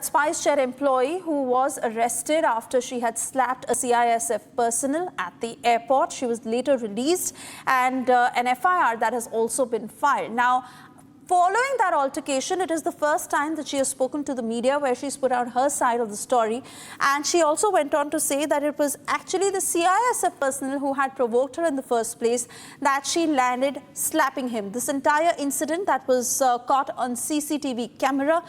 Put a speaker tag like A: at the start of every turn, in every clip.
A: SpiceJet employee who was arrested after she had slapped a CISF personnel at the airport. She was later released, and an FIR that has also been filed. Now, following that altercation, it is the first time that she has spoken to the media where she's put out her side of the story. And she also went on to say that it was actually the CISF personnel who had provoked her in the first place, that she landed slapping him. This entire incident that was caught on CCTV camera.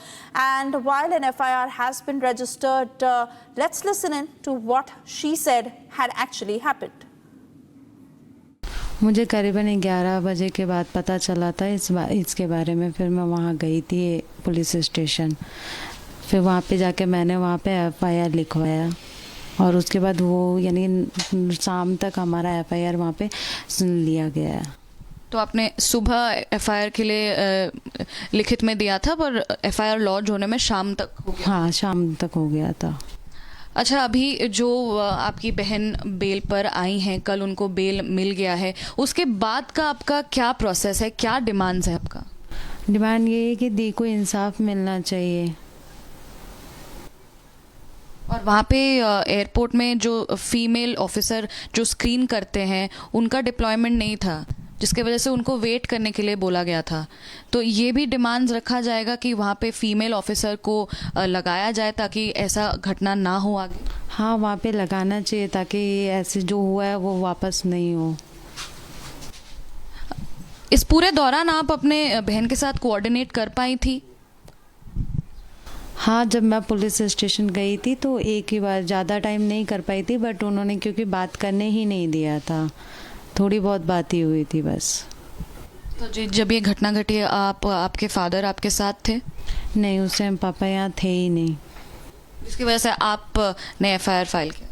A: And while an FIR has been registered, let's listen in to what she said had actually happened.
B: मुझे करीबन 11 बजे के बाद पता चला था इसके बारे में। फिर मैं वहाँ गई थी पुलिस स्टेशन। फिर वहाँ पे जाके मैंने वहाँ पे FIR लिखवाया और उसके बाद वो यानी शाम तक हमारा FIR वहाँ पे सुन लिया गया।
C: तो आपने सुबह FIR के लिए लिखित में दिया था, पर FIR लॉन्च होने में शाम तक हो गया?
B: हाँ, शाम तक हो गया था।
C: अच्छा, अभी जो आपकी बहन बेल पर आई हैं, कल उनको बेल मिल गया है, उसके बाद का आपका क्या प्रोसेस है, क्या डिमांड्स है आपका?
B: डिमांड ये है कि दी को इंसाफ मिलना चाहिए।
C: और वहाँ पे एयरपोर्ट में जो फीमेल ऑफिसर जो स्क्रीन करते हैं, उनका डिप्लॉयमेंट नहीं था, जिसके वजह से उनको वेट करने के लिए बोला गया था। तो ये भी डिमांड्स रखा जाएगा कि वहाँ पे फीमेल ऑफिसर को लगाया जाए ताकि ऐसा घटना ना हो आगे?
B: हाँ, वहाँ पे लगाना चाहिए ताकि ऐसे जो हुआ है वो वापस नहीं हो।
C: इस पूरे दौरान आप अपने बहन के साथ कोऑर्डिनेट कर पाई थी?
B: हाँ, जब मैं पुलिस स्टेशन गई थी तो एक ही बार, ज़्यादा टाइम नहीं कर पाई थी, बट उन्होंने क्योंकि बात करने ही नहीं दिया था, थोड़ी बहुत बात ही हुई थी बस।
C: तो जी, जब ये घटना घटी आपके फादर आपके साथ थे?
B: नहीं, उस टाइम पापा यहाँ थे ही नहीं,
C: जिसकी वजह से आपने FIR फाइल किया,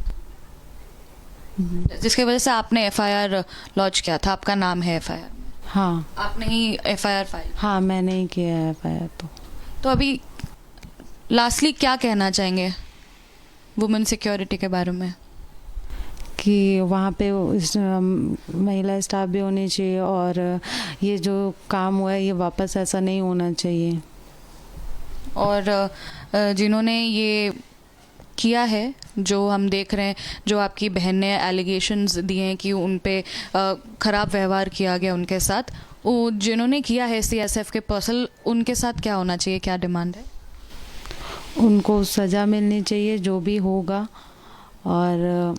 C: जिसकी वजह से आपने FIR लॉन्च किया था। आपका नाम है FIR?
B: हाँ।
C: आपने ही FIR फाइल?
B: हाँ, मैंने ही किया है FIR। तो
C: अभी लास्टली क्या कहना चाहेंगे वुमेन सिक्योरिटी के बारे में?
B: कि वहाँ पे महिला स्टाफ भी होनी चाहिए और ये जो काम हुआ है ये वापस ऐसा नहीं होना चाहिए। और
C: जिन्होंने ये किया है, जो हम देख रहे हैं, जो आपकी बहन ने एलिगेशंस दिए हैं कि उन पे ख़राब व्यवहार किया गया उनके साथ, वो जिन्होंने किया है CISF के पर्सन, उनके साथ क्या होना चाहिए, क्या डिमांड है?
B: उनको सज़ा मिलनी चाहिए जो भी होगा, और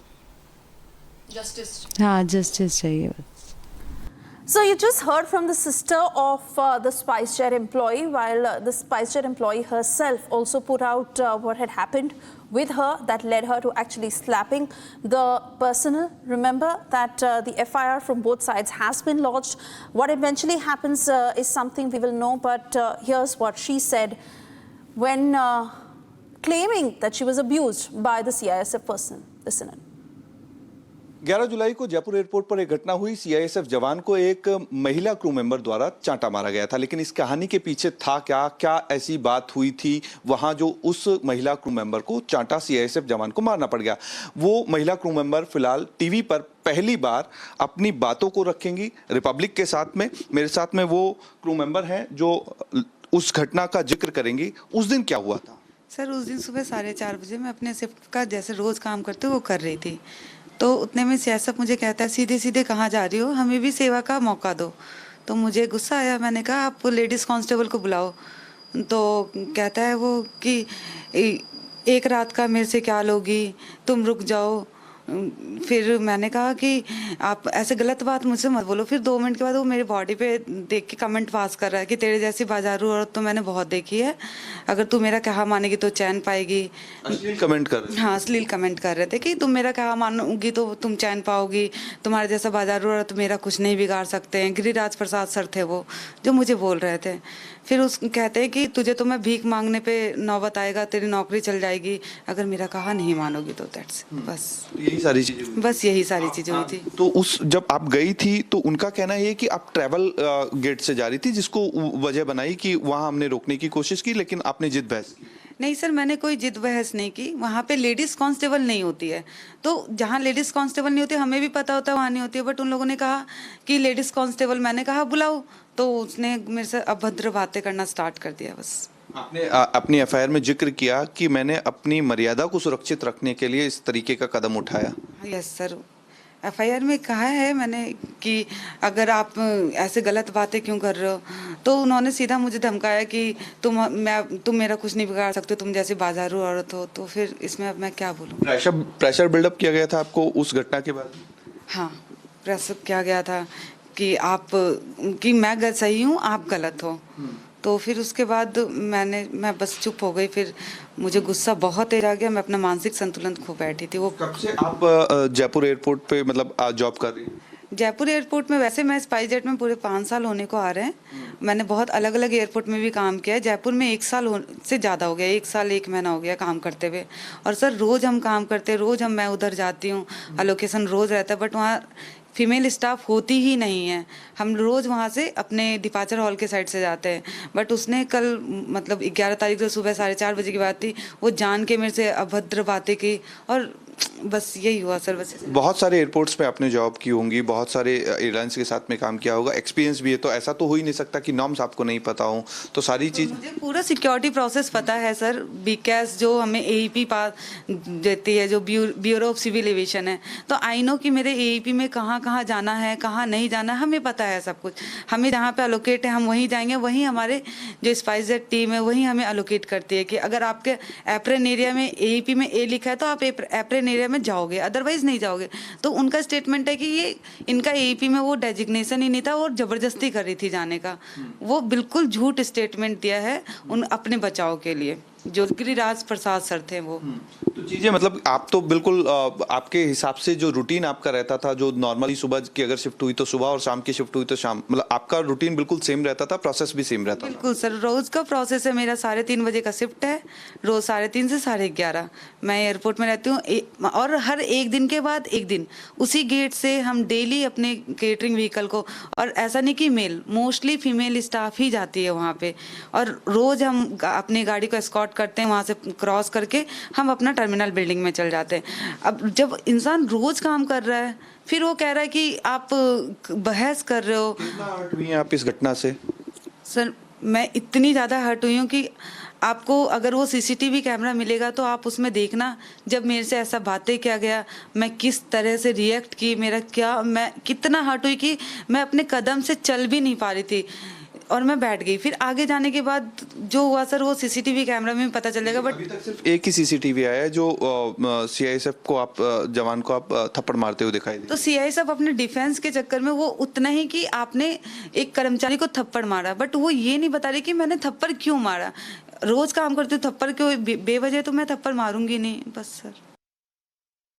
C: Justice.
B: हाँ, जस्टिस चाहिए बस।
A: So you just heard from the sister of the SpiceJet employee, while the SpiceJet employee herself also put out what had happened with her that led her to actually slapping the personnel. Remember that the FIR from both sides has been lodged. What eventually happens is something we will know, but here's what she said when claiming that she was abused by the CISF person. Listen in.
D: 11 जुलाई को Jaipur airport पर एक घटना हुई। CISF जवान को एक महिला crew member द्वारा चांटा मारा गया था, लेकिन इस कहानी के पीछे था क्या ऐसी बात हुई थी वहां जो उस महिला क्रू मेंबर को चांटा CISF जवान को मारना पड़ गया? वो महिला क्रू मेंबर फिलहाल टीवी पर पहली बार अपनी बातों को रखेंगी रिपब्लिक के साथ में। मेरे साथ में वो क्रू मेंबर हैं जो उस घटना का जिक्र करेंगी। उस दिन क्या हुआ था?
E: सर, उस दिन सुबह 4:30 बजे मैं अपने शिफ्ट का जैसे रोज काम करते वो कर रही थी, तो उतने में CISF मुझे कहता है सीधे सीधे कहाँ जा रही हो, हमें भी सेवा का मौका दो। तो मुझे गुस्सा आया, मैंने कहा आप लेडीज़ कांस्टेबल को बुलाओ। तो कहता है वो कि एक रात का मेरे से क्या लोगी, तुम रुक जाओ। फिर मैंने कहा कि आप ऐसे गलत बात मुझसे मत बोलो। फिर 2 मिनट के बाद वो मेरी बॉडी पे देख के कमेंट पास कर रहा है कि तेरे जैसी बाजारू औरत तो मैंने बहुत देखी है, अगर तू मेरा कहा मानेगी तो चैन पाएगी।
D: अश्लील कमेंट कर रहे थे?
E: हाँ, अश्लील कमेंट कर रहे थे कि तुम मेरा कहा मानोगी तो तुम चैन पाओगी, तुम्हारे जैसा बाजारू औरत मेरा कुछ नहीं बिगाड़ सकते हैं। गिरिराज प्रसाद सर थे वो जो मुझे बोल रहे थे। फिर उस कहते हैं कि तुझे तो मैं भीख मांगने पे नौबत आएगा, तेरी नौकरी चल जाएगी अगर मेरा कहा नहीं मानोगी तो। दैट्स बस
D: यही सारी चीजें?
E: बस यही सारी चीजें हुई थी।
D: तो उस जब आप गई थी तो उनका कहना ये कि आप ट्रैवल गेट से जा रही थी, जिसको वजह बनाई कि वहां हमने रोकने की कोशिश की लेकिन आपने जिद बहस की।
E: नहीं सर, मैंने कोई जिद बहस नहीं की। वहाँ पे लेडीज कांस्टेबल नहीं होती है, तो जहाँ लेडीज कांस्टेबल नहीं होती हमें भी पता होता है वहाँ नहीं होती है, बट उन लोगों ने कहा कि लेडीज कांस्टेबल, मैंने कहा बुलाओ, तो उसने मेरे से अभद्र बातें करना स्टार्ट कर दिया बस।
D: आपने अपनी एफआईआर में जिक्र किया कि मैंने अपनी मर्यादा को सुरक्षित रखने के लिए इस तरीके का कदम उठाया।
E: यस सर, एफआईआर में कहा है मैंने कि अगर आप ऐसे गलत बातें क्यों कर रहे हो, तो उन्होंने सीधा मुझे धमकाया कि तुम मेरा कुछ नहीं बिगाड़ सकते, तुम जैसे बाजारू औरत हो। तो फिर इसमें अब मैं क्या बोलूँ।
D: प्रेशर बिल्डअप किया गया था आपको उस घटना के बाद?
E: हाँ, प्रेशर किया गया था कि मैं सही हूँ, आप गलत हो। तो फिर उसके बाद मैं बस चुप हो गई। फिर मुझे गुस्सा बहुत तेज आ गया, मैं अपना मानसिक संतुलन खो बैठी थी। वो
D: कब से आप जयपुर एयरपोर्ट पे मतलब जॉब कर रही हैं?
E: जयपुर एयरपोर्ट में वैसे मैं स्पाइसजेट में पूरे 5 साल होने को आ रहे हैं। मैंने बहुत अलग अलग एयरपोर्ट में भी काम किया है। जयपुर में 1 साल से ज़्यादा हो गया, 1 साल 1 महीना हो गया काम करते हुए। और सर रोज़ हम काम करते हैं, रोज़ मैं उधर जाती हूँ, अलोकेशन रोज़ रहता है, बट वहाँ फीमेल स्टाफ होती ही नहीं है। हम रोज़ वहाँ से अपने डिपार्चर हॉल के साइड से जाते हैं। बट उसने कल मतलब 11 तारीख को सुबह 4:30 बजे की बात थी, वो जान के मेरे से अभद्र बातें की और बस यही हुआ सर। बस
D: बहुत सारे एयरपोर्ट्स पे आपने जॉब की होंगी, बहुत सारे एयरलाइंस के साथ में काम किया होगा, एक्सपीरियंस भी है, तो ऐसा तो हो ही नहीं सकता कि नॉर्म्स आपको नहीं पता हो। तो सारी चीज
E: मुझे पूरा सिक्योरिटी प्रोसेस पता है सर। बीकैस जो हमें एईपी पास देती है, जो ब्यूरो ऑफ सिविल एविएशन है, तो आई नो कि मेरे एईपी में कहाँ कहाँ जाना है, कहाँ नहीं जाना है, हमें पता है सब कुछ। हमें जहाँ पे अलोकेट है हम वहीं जाएंगे, वहीं हमारे जो स्पाइसजेट टीम है वहीं हमें अलोकेट करती है कि अगर आपके एप्रेन एरिया में एईपी में ए लिखा है तो आप एप्रेन एरिया में जाओगे, अदरवाइज नहीं जाओगे। तो उनका स्टेटमेंट है कि ये इनका एईपी में वो डेजिग्नेशन ही नहीं था और जबरदस्ती कर रही थी जाने का। वो बिल्कुल झूठ स्टेटमेंट दिया है उन अपने बचाव के लिए, जो गिरिराज प्रसाद सर थे वो।
D: तो चीजें मतलब आप तो बिल्कुल आपके हिसाब से जो रूटीन आपका रहता था, जो नॉर्मली सुबह की अगर शिफ्ट हुई तो सुबह और शाम की शिफ्ट हुई तो शाम, मतलब आपका रूटीन बिल्कुल सेम रहता था, प्रोसेस भी सेम रहता था?
E: बिल्कुल सर, रोज का प्रोसेस है मेरा। 3:30 बजे का शिफ्ट है, रोज 3:30 से 11:30 मैं एयरपोर्ट में रहती हूँ। और हर एक दिन के बाद एक दिन उसी गेट से हम डेली अपने केटरिंग व्हीकल को, और ऐसा नहीं कि मेल, मोस्टली फीमेल स्टाफ ही जाती है वहाँ पे, और रोज हम अपनी गाड़ी को एस्कॉर्ट करते हैं, वहाँ से क्रॉस करके हम अपना टर्मिनल बिल्डिंग में चल जाते हैं। अब जब इंसान रोज काम कर रहा है, फिर वो कह रहा है कि आप बहस कर रहे हो।
D: कितना हर्ट हुई हैं आप इस घटना से?
E: सर मैं इतनी ज़्यादा हर्ट हुई हूँ कि आपको अगर वो सीसीटीवी कैमरा मिलेगा तो आप उसमें देखना, जब मेरे से ऐसा बातें किया गया, मैं किस तरह से रिएक्ट की, मैं कितना हर्ट हुई कि मैं अपने कदम से चल भी नहीं पा रही थी और मैं बैठ गई। फिर आगे जाने के बाद जो हुआ सर वो सीसीटीवी कैमरा में पता चलेगा। बट
D: अभी तक सिर्फ एक ही सीसीटीवी आया है जो सीआईएसएफ को आप जवान को आप थप्पड़ मारते हुए दिखाई दे।
E: तो सीआईएसएफ अपने डिफेंस के चक्कर में वो उतना ही कि आपने एक कर्मचारी को थप्पड़ मारा, बट वो ये नहीं बता रही कि मैंने थप्पड़ क्यों मारा। रोज काम करते हो थप्पड़ क्यों, बेवजह तो मैं थप्पड़ मारूंगी नहीं, बस सर।